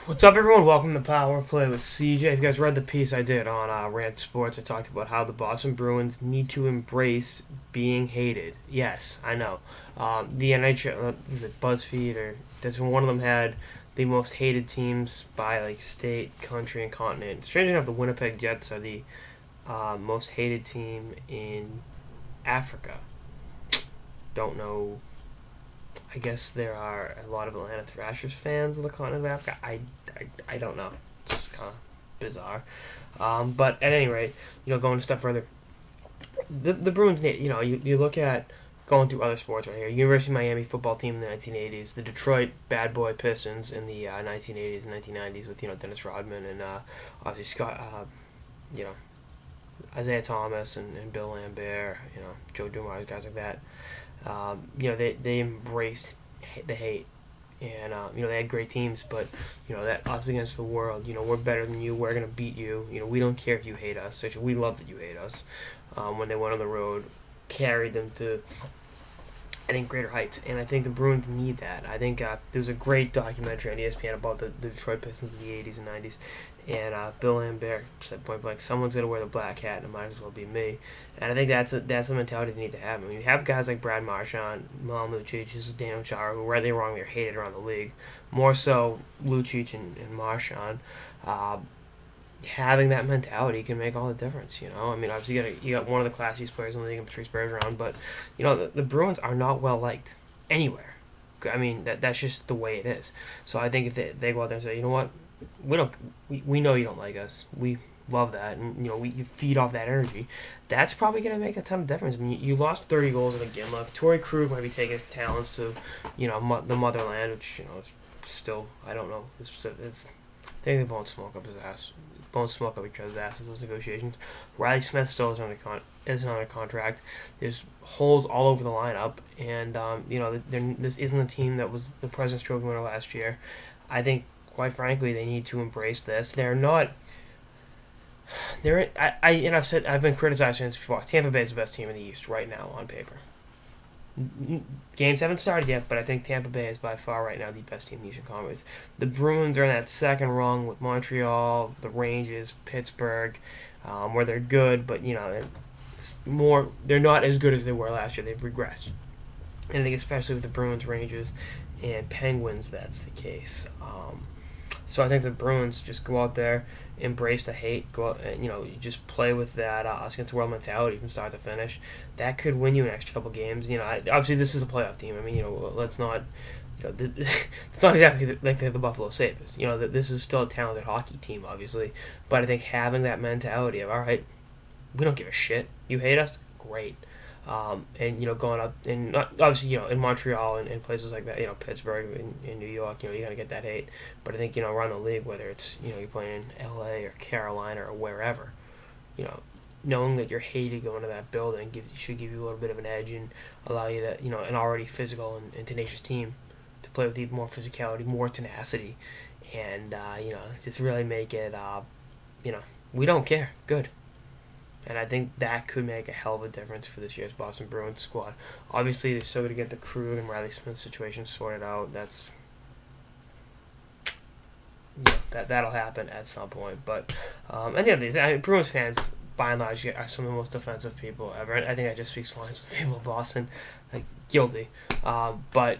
What's up, everyone? Welcome to Power Play with CJ. If you guys read the piece I did on Rant Sports, I talked about how the Boston Bruins need to embrace being hated. Yes, I know. The NHL, is it BuzzFeed or that's when one of them had the most hated teams by like state, country, and continent. Strangely enough, the Winnipeg Jets are the most hated team in Africa. Don't know. I guess there are a lot of Atlanta Thrashers fans of the continent of Africa. I don't know. It's kind of bizarre. But at any rate, going a step further, the Bruins need, you look at going through other sports right here. University of Miami football team in the 1980s, the Detroit Bad Boy Pistons in the 1980s and 1990s with Dennis Rodman and obviously Scott, Isaiah Thomas and Bill Lambert, Joe Dumars, guys like that. They embraced the hate, and they had great teams, but that us against the world. We're better than you. We're gonna beat you. We don't care if you hate us. Actually, we love that you hate us. When they went on the road, carried them to, I think, greater heights, and I think the Bruins need that. I think there was a great documentary on ESPN about the Detroit Pistons in the 80s and 90s, and Bill Lambert said point blank, someone's going to wear the black hat, and it might as well be me. And I think that's the mentality they need to have. I mean, you have guys like Brad Marchand, Milan Lucic, Daniel Chara, who, rightly or wrongly, are hated around the league. More so Lucic and Marchand. Having that mentality can make all the difference. I mean, obviously you got one of the classiest players in the league, Patrice Bergeron, but the Bruins are not well liked anywhere. I mean, that's just the way it is. So I think if they go out there and say, you know what, we know you don't like us, we love that, and you feed off that energy, that's probably going to make a ton of difference. I mean, you lost 30 goals in a game. Like Torrey Krug might be taking his talents to the motherland, which is still, I don't know. It's I think they won't smoke up his ass. Won't smoke up each other's asses, those negotiations. Riley Smith still is under contract. There's holes all over the lineup, and this isn't a team that was the President's Trophy winner last year. I think, quite frankly, they need to embrace this. They're not. I've been criticizing this before. Tampa Bay is the best team in the East right now on paper. Games haven't started yet, but I think Tampa Bay is by far right now the best team in the Eastern Conference. The Bruins are in that second rung with Montreal, the Rangers, Pittsburgh, where they're good, but they're not as good as they were last year. They've regressed, and I think especially with the Bruins, Rangers, and Penguins, that's the case. So I think the Bruins just go out there, embrace the hate, go out, and, you just play with that us against the world mentality from start to finish. That could win you an extra couple games. Obviously this is a playoff team. I mean, let's not. It's not exactly like they're the Buffalo Sabres. This is still a talented hockey team, obviously. But I think having that mentality of, all right, we don't give a shit. You hate us, great. And going up and obviously in Montreal and places like that, Pittsburgh and New York, you're gonna get that hate. But I think around the league, whether it's you're playing in L.A. or Carolina or wherever, knowing that you're hated going to that building should give you a little bit of an edge and allow you to an already physical and tenacious team to play with even more physicality, more tenacity, and just really make it we don't care, good. And I think that could make a hell of a difference for this year's Boston Bruins squad. Obviously, they're still going to get the Krug and Riley Smith situation sorted out. That'll happen at some point. But any of these, Bruins fans, by and large, are some of the most offensive people ever. I think that just speaks volumes with people in Boston. Like, guilty. But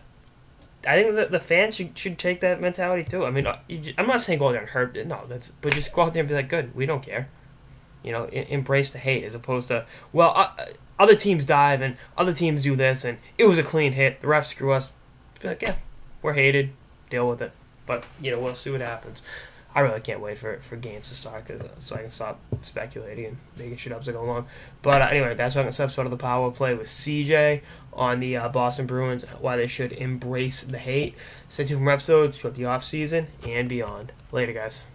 I think that the fans should take that mentality too. I mean, I'm not saying go out there and hurt. No, but just go out there and be like, good, we don't care. Embrace the hate as opposed to, other teams dive and other teams do this and it was a clean hit. The refs screw us. Be like, yeah, we're hated. Deal with it. But, we'll see what happens. I really can't wait for games to start so I can stop speculating and making shit up as I go along. But anyway, that's this episode of the Power Play with CJ on the Boston Bruins, why they should embrace the hate. Stay tuned for more episodes throughout the offseason and beyond. Later, guys.